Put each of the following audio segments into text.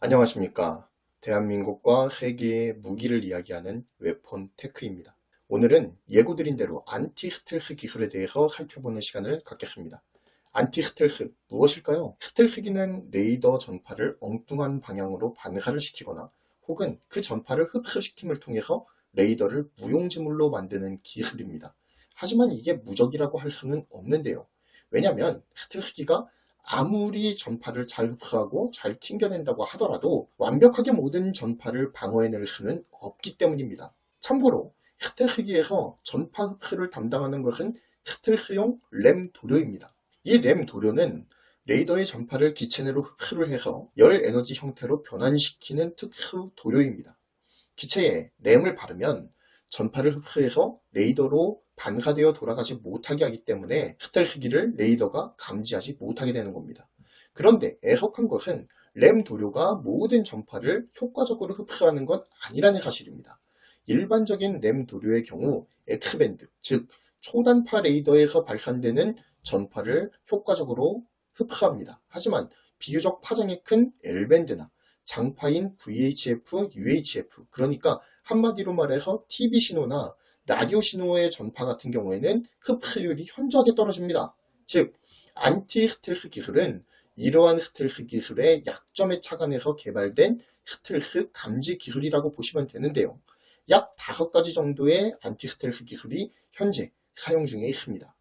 안녕하십니까. 대한민국과 세계의 무기를 이야기하는 웨폰 테크입니다. 오늘은 예고드린 대로 안티 스텔스 기술에 대해서 살펴보는 시간을 갖겠습니다. 안티 스텔스 무엇일까요? 스텔스기는 레이더 전파를 엉뚱한 방향으로 반사를 시키거나 혹은 그 전파를 흡수시킴을 통해서 레이더를 무용지물로 만드는 기술입니다. 하지만 이게 무적이라고 할 수는 없는데요. 왜냐하면 스텔스기가 아무리 전파를 잘 흡수하고 잘 튕겨낸다고 하더라도 완벽하게 모든 전파를 방어해낼 수는 없기 때문입니다. 참고로 스텔스기에서 전파 흡수를 담당하는 것은 스텔스용 램 도료입니다. 이 램 도료는 레이더의 전파를 기체 내로 흡수를 해서 열 에너지 형태로 변환시키는 특수 도료입니다. 기체에 램을 바르면 전파를 흡수해서 레이더로 반사되어 돌아가지 못하게 하기 때문에 스텔스기를 레이더가 감지하지 못하게 되는 겁니다. 그런데 애석한 것은 램 도료가 모든 전파를 효과적으로 흡수하는 건 아니라는 사실입니다. 일반적인 램 도료의 경우 X밴드, 즉 초단파 레이더에서 발산되는 전파를 효과적으로 흡수합니다. 하지만 비교적 파장이 큰 L밴드나 장파인 VHF, UHF, 그러니까 한마디로 말해서 TV 신호나 라디오 신호의 전파 같은 경우에는 흡수율이 현저하게 떨어집니다. 즉, 안티 스텔스 기술은 이러한 스텔스 기술의 약점에 착안해서 개발된 스텔스 감지 기술이라고 보시면 되는데요. 약 5가지 정도의 안티 스텔스 기술이 현재 사용 중에 있습니다.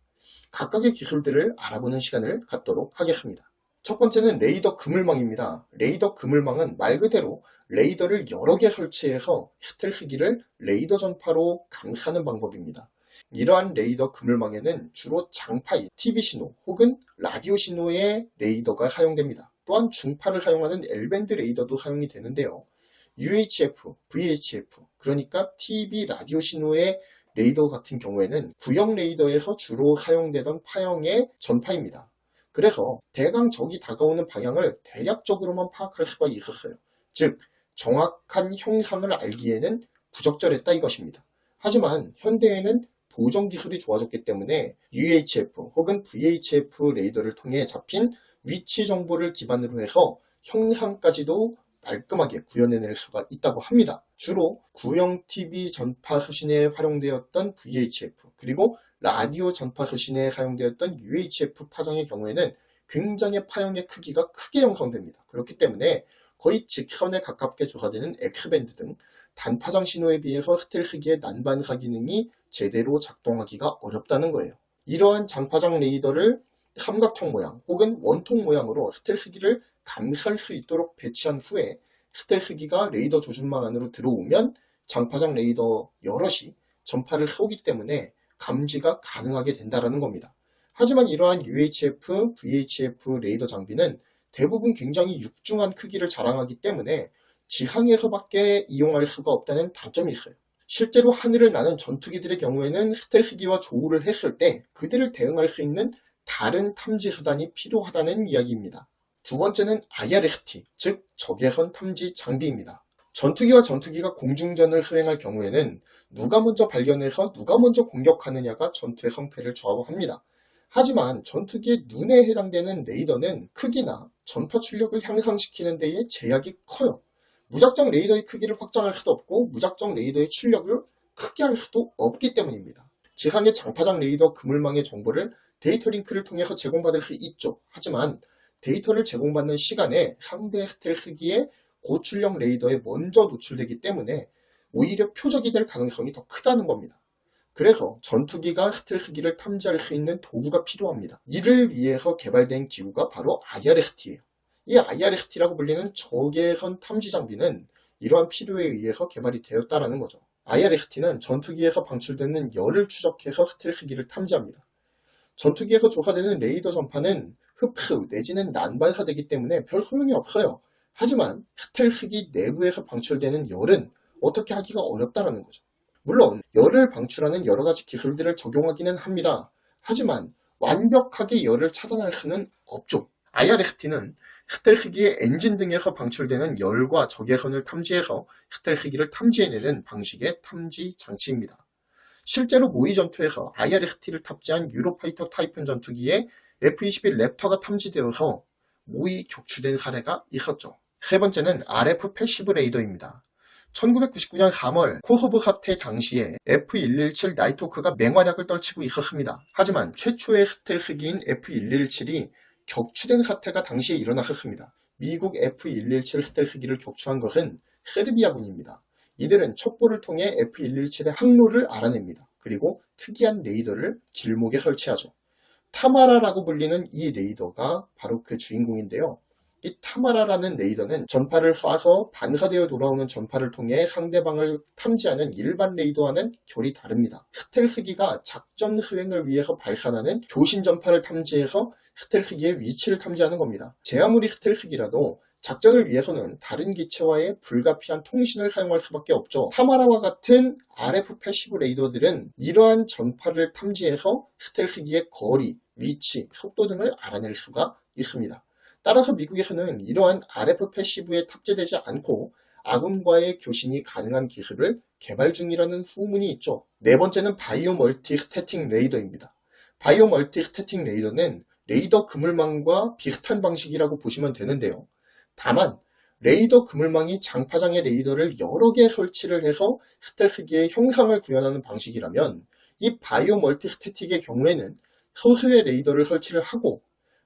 각각의 기술들을 알아보는 시간을 갖도록 하겠습니다. 첫 번째는 레이더 그물망입니다. 레이더 그물망은 말 그대로 레이더를 여러 개 설치해서 스텔스기를 레이더 전파로 감싸는 방법입니다. 이러한 레이더 그물망에는 주로 장파인 TV 신호 혹은 라디오 신호의 레이더가 사용됩니다. 또한 중파를 사용하는 L밴드 레이더도 사용이 되는데요. UHF, VHF, 그러니까 TV 라디오 신호의 레이더 같은 경우에는 구형 레이더에서 주로 사용되던 파형의 전파입니다. 그래서 대강 적이 다가오는 방향을 대략적으로만 파악할 수가 있었어요. 즉, 정확한 형상을 알기에는 부적절했다 이것입니다. 하지만 현대에는 보정 기술이 좋아졌기 때문에 UHF 혹은 VHF 레이더를 통해 잡힌 위치 정보를 기반으로 해서 형상까지도 깔끔하게 구현해낼 수가 있다고 합니다. 주로 구형 TV 전파 수신에 활용되었던 VHF 그리고 라디오 전파 수신에 사용되었던 UHF 파장의 경우에는 굉장히 파형의 크기가 크게 형성됩니다. 그렇기 때문에 거의 직선에 가깝게 조사되는 X밴드 등 단파장 신호에 비해서 스텔스기의 난반사 기능이 제대로 작동하기가 어렵다는 거예요. 이러한 장파장 레이더를 삼각형 모양 혹은 원통 모양으로 스텔스기를 감쌀 수 있도록 배치한 후에 스텔스기가 레이더 조준망 안으로 들어오면 장파장 레이더 여럿이 전파를 쏘기 때문에 감지가 가능하게 된다는 겁니다. 하지만 이러한 UHF, VHF 레이더 장비는 대부분 굉장히 육중한 크기를 자랑하기 때문에 지상에서밖에 이용할 수가 없다는 단점이 있어요. 실제로 하늘을 나는 전투기들의 경우에는 스텔스기와 조우를 했을 때 그들을 대응할 수 있는 다른 탐지 수단이 필요하다는 이야기입니다. 두 번째는 IRST, 즉 적외선 탐지 장비입니다. 전투기와 전투기가 공중전을 수행할 경우에는 누가 먼저 발견해서 누가 먼저 공격하느냐가 전투의 성패를 좌우합니다. 하지만 전투기의 눈에 해당되는 레이더는 크기나 전파 출력을 향상시키는 데에 제약이 커요. 무작정 레이더의 크기를 확장할 수도 없고 무작정 레이더의 출력을 크게 할 수도 없기 때문입니다. 지상의 장파장 레이더 그물망의 정보를 데이터 링크를 통해서 제공받을 수 있죠. 하지만 데이터를 제공받는 시간에 상대 스텔스기의 고출력 레이더에 먼저 노출되기 때문에 오히려 표적이 될 가능성이 더 크다는 겁니다. 그래서 전투기가 스텔스기를 탐지할 수 있는 도구가 필요합니다. 이를 위해서 개발된 기구가 바로 IRST예요. 이 IRST라고 불리는 적외선 탐지 장비는 이러한 필요에 의해서 개발이 되었다는 거죠. IRST는 전투기에서 방출되는 열을 추적해서 스텔스기를 탐지합니다. 전투기에서 조사되는 레이더 전파는 흡수 내지는 난반사되기 때문에 별 소용이 없어요. 하지만 스텔스기 내부에서 방출되는 열은 어떻게 하기가 어렵다는 거죠. 물론 열을 방출하는 여러 가지 기술들을 적용하기는 합니다. 하지만 완벽하게 열을 차단할 수는 없죠. IRST는 스텔스기의 엔진 등에서 방출되는 열과 적외선을 탐지해서 스텔스기를 탐지해내는 방식의 탐지 장치입니다. 실제로 모의 전투에서 IRST를 탑재한 유로파이터 타이푼 전투기에 F-21 랩터가 탐지되어서 모의 격추된 사례가 있었죠. 세 번째는 RF 패시브 레이더입니다. 1999년 3월 코소보 사태 당시에 F117 나이트호크가 맹활약을 떨치고 있었습니다. 하지만 최초의 스텔스기인 F117이 격추된 사태가 당시에 일어났었습니다. 미국 F117 스텔스기를 격추한 것은 세르비아군입니다. 이들은 첩보를 통해 F117의 항로를 알아냅니다. 그리고 특이한 레이더를 길목에 설치하죠. 타마라라고 불리는 이 레이더가 바로 그 주인공인데요. 이 타마라라는 레이더는 전파를 쏴서 반사되어 돌아오는 전파를 통해 상대방을 탐지하는 일반 레이더와는 결이 다릅니다. 스텔스기가 작전 수행을 위해서 발산하는 교신 전파를 탐지해서 스텔스기의 위치를 탐지하는 겁니다. 제 아무리 스텔스기라도 작전을 위해서는 다른 기체와의 불가피한 통신을 사용할 수밖에 없죠. 타마라와 같은 RF 패시브 레이더들은 이러한 전파를 탐지해서 스텔스기의 거리, 위치, 속도 등을 알아낼 수가 있습니다. 따라서 미국에서는 이러한 RF 패시브에 탑재되지 않고 아군과의 교신이 가능한 기술을 개발 중이라는 소문이 있죠. 네 번째는 바이오 멀티 스태틱 레이더입니다. 바이오 멀티 스태틱 레이더는 레이더 그물망과 비슷한 방식이라고 보시면 되는데요. 다만 레이더 그물망이 장파장의 레이더를 여러 개 설치를 해서 스텔스기의 형상을 구현하는 방식이라면 이 바이오 멀티 스태틱의 경우에는 소수의 레이더를 설치를 하고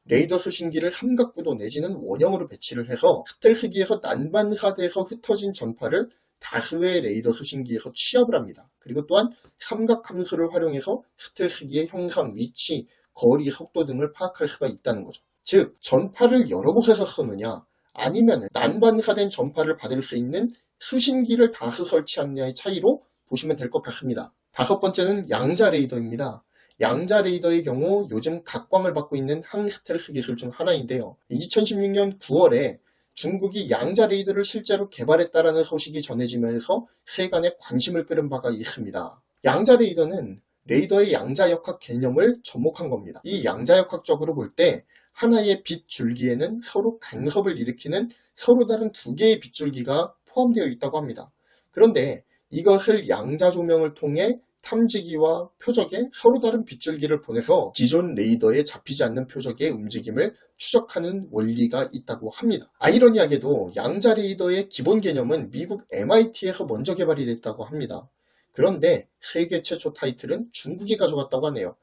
레이더 수신기를 삼각구도 내지는 원형으로 배치를 해서 스텔스기에서 난반사돼서 흩어진 전파를 다수의 레이더 수신기에서 취합을 합니다. 그리고 또한 삼각 함수를 활용해서 스텔스기의 형상, 위치, 거리, 속도 등을 파악할 수가 있다는 거죠. 즉 전파를 여러 곳에서 쏘느냐 아니면 난반사된 전파를 받을 수 있는 수신기를 다수 설치하느냐의 차이로 보시면 될 것 같습니다. 다섯 번째는 양자 레이더입니다. 양자 레이더의 경우 요즘 각광을 받고 있는 항스텔스 기술 중 하나인데요. 2016년 9월에 중국이 양자 레이더를 실제로 개발했다라는 소식이 전해지면서 세간의 관심을 끌은 바가 있습니다. 양자 레이더는 레이더의 양자역학 개념을 접목한 겁니다. 이 양자역학적으로 볼 때 하나의 빛 줄기에는 서로 간섭을 일으키는 서로 다른 두 개의 빛줄기가 포함되어 있다고 합니다. 그런데 이것을 양자 조명을 통해 탐지기와 표적에 서로 다른 빛줄기를 보내서 기존 레이더에 잡히지 않는 표적의 움직임을 추적하는 원리가 있다고 합니다. 아이러니하게도 양자 레이더의 기본 개념은 미국 MIT에서 먼저 개발이 됐다고 합니다. 그런데 세계 최초 타이틀은 중국이 가져갔다고 하네요.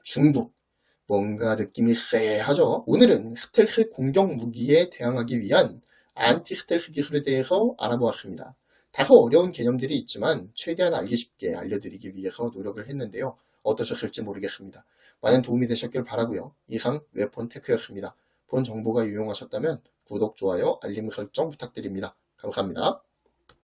중국. 뭔가 느낌이 쎄하죠? 오늘은 스텔스 공격 무기에 대항하기 위한 안티 스텔스 기술에 대해서 알아보았습니다. 다소 어려운 개념들이 있지만 최대한 알기 쉽게 알려드리기 위해서 노력을 했는데요. 어떠셨을지 모르겠습니다. 많은 도움이 되셨길 바라고요. 이상 웨폰 테크였습니다. 본 정보가 유용하셨다면 구독, 좋아요, 알림 설정 부탁드립니다. 감사합니다.